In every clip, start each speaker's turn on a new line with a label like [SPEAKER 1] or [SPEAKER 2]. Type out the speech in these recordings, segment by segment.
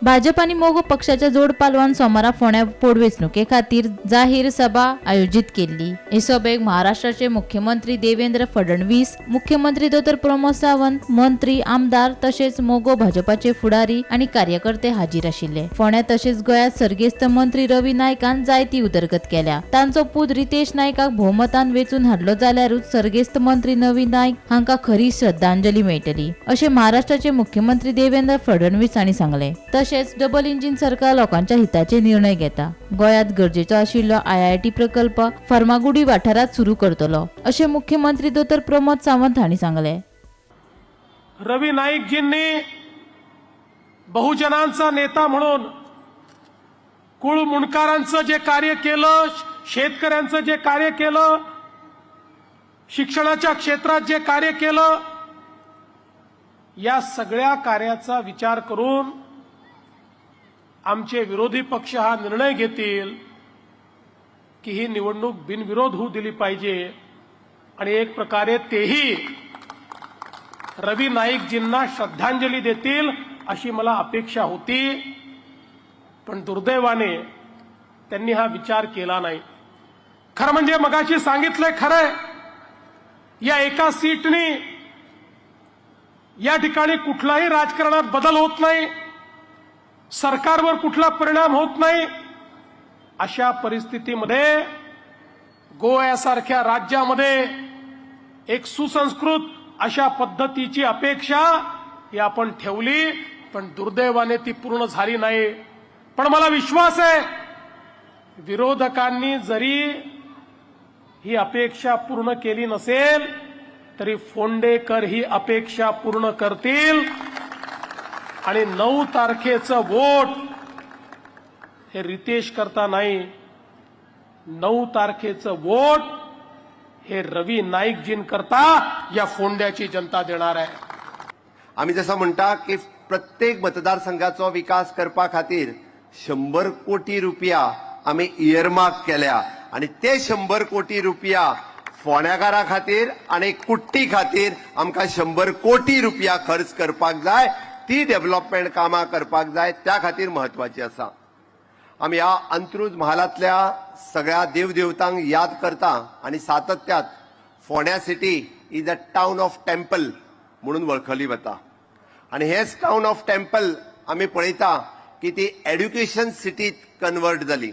[SPEAKER 1] भाजप आणि मोगो पक्षाच्या जोड पालवान सोमारा फोंड्या पोटवेंचणुके खातीर जाहीर सभा आयोजित केली। हे सभेक महाराष्ट्राचे मुख्यमंत्री देवेंद्र फडणवीस, मुख्यमंत्री डॉ. प्रमोद सावंत, मंत्री, आमदार तसेच मोगो भाजपाचे फुडारी आणि कार्यकर्ते हाजीर आशिल्ले। फोंड्या तसेच गोंयांत सर्गेस्त मंत्री रवी नायकान जायती उदरगत केल्या। तांचो पूत रितेश नायकाक भोवमतान वेचून हाडलो जाल्यारूच सर्गेस्त मंत्री नवी नायक हांका खरी श्रद्धांजली मेळटली, अशें महाराष्ट्राचे मुख्यमंत्री देवेंद्र फडणवीस हांणी सांगले। तसेच डबल इंजिन सरकार लोकांच्या हिताचे निर्णय घेता। गोंयांत गरजेचो आशिल्लो IIT प्रकल्प फर्मागुडी वाठारात सुरू करतलो, अशें मुख्यमंत्री डॉ. प्रमोद सावंत हांणी सांगले।
[SPEAKER 2] रवी नाईकजींनी बहुजनांचा नेता म्हणून कुळ मुंडकरांचं जे कार्य केलं, शेतकऱ्यांचं जे कार्य केलं, शिक्षणाच्या क्षेत्रात जे कार्य केलं, या सगळ्या कार्याचा विचार करून आमचे विरोधी पक्ष हा निर्णय घेतील की ही निवडणूक बिनविरोध होऊ दिली पाहिजे आणि एक प्रकारे तेही रवी नाईकजींना श्रद्धांजली देतील अशी मला अपेक्षा होती। पण दुर्दैवाने त्यांनी हा विचार केला नाही। खरं म्हणजे मगाशी सांगितलंय, खरंय, या एका सीटनी या ठिकाणी कुठलाही राजकारणात बदल होत नाही, सरकारवर कुठला परिणाम होत नाही। अशा परिस्थितीमध्ये गोव्यासारख्या राज्यामध्ये एक सुसंस्कृत अशा पद्धतीची अपेक्षा ही आपण ठेवली, पण दुर्दैवाने ती पूर्ण झाली नाही। पण मला विश्वास आहे विरोधकांनी जरी ही अपेक्षा पूर्ण केली नसेल तरी फोंडेकर ही अपेक्षा पूर्ण करतील आणि 9 तारखेचं वोट हे रितेश करता नाही, 9 तारखेचं वोट हे रवी नाईकजीं करता या फोंड्याची जनता देणार आहे।
[SPEAKER 3] आम्ही जसं म्हणता की प्रत्येक मतदारसंघाचो विकास करपा खातीर 100 कोटी रुपया आम्ही इयरमार्क केल्या आणि ते 100 कोटी रुपया फोंड्याकारा खातीर आणि कुट्टी खातीर आमकां 100 कोटी रुपया खर्च करपाक जाय, ती डेव्हलपमेंट कामां करपाक जाय, त्या खातीर महत्वाची आसा। आमी ह्या अंत्रुज महालांतल्या सगळ्या देवदेवतांक याद करता आणि सातत्यात फोंड्या city is a town of temple म्हणून वळखली वता आणि हेच टाउन ऑफ टेम्पल आमी पळयता की ती एड्युकेशन सिटीत कन्वर्ट जाली।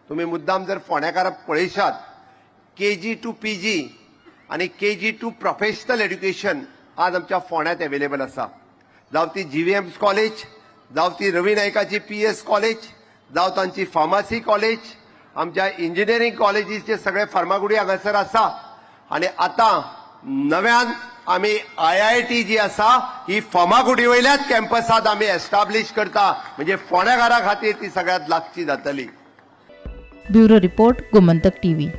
[SPEAKER 3] तुम्ही मुद्दाम जर फोंड्याकाराक पळयशात KG to PG आणि KG to प्रोफेशनल एड्युकेशन आज आमच्या फोंड्यात अवेलेबल आसा। जावं ती GVM कॉलेज, जावं ती रवी नायकाची PS कॉलेज, जावं तांची फार्मसी कॉलेज, आमच्या इंजिनियरिंग कॉलेजीसचे सगळे फार्मागुडी हांगासर आसा आणि आता नव्यान आम्ही IIT जी आसा ही फार्मागुडी वयल्याच कॅम्पसात आम्ही एस्टॅब्लिश करता, म्हणजे फोंड्याकारा खातीर ती सगळ्यात लागची जातली।
[SPEAKER 1] Bureau report, Gomantak TV।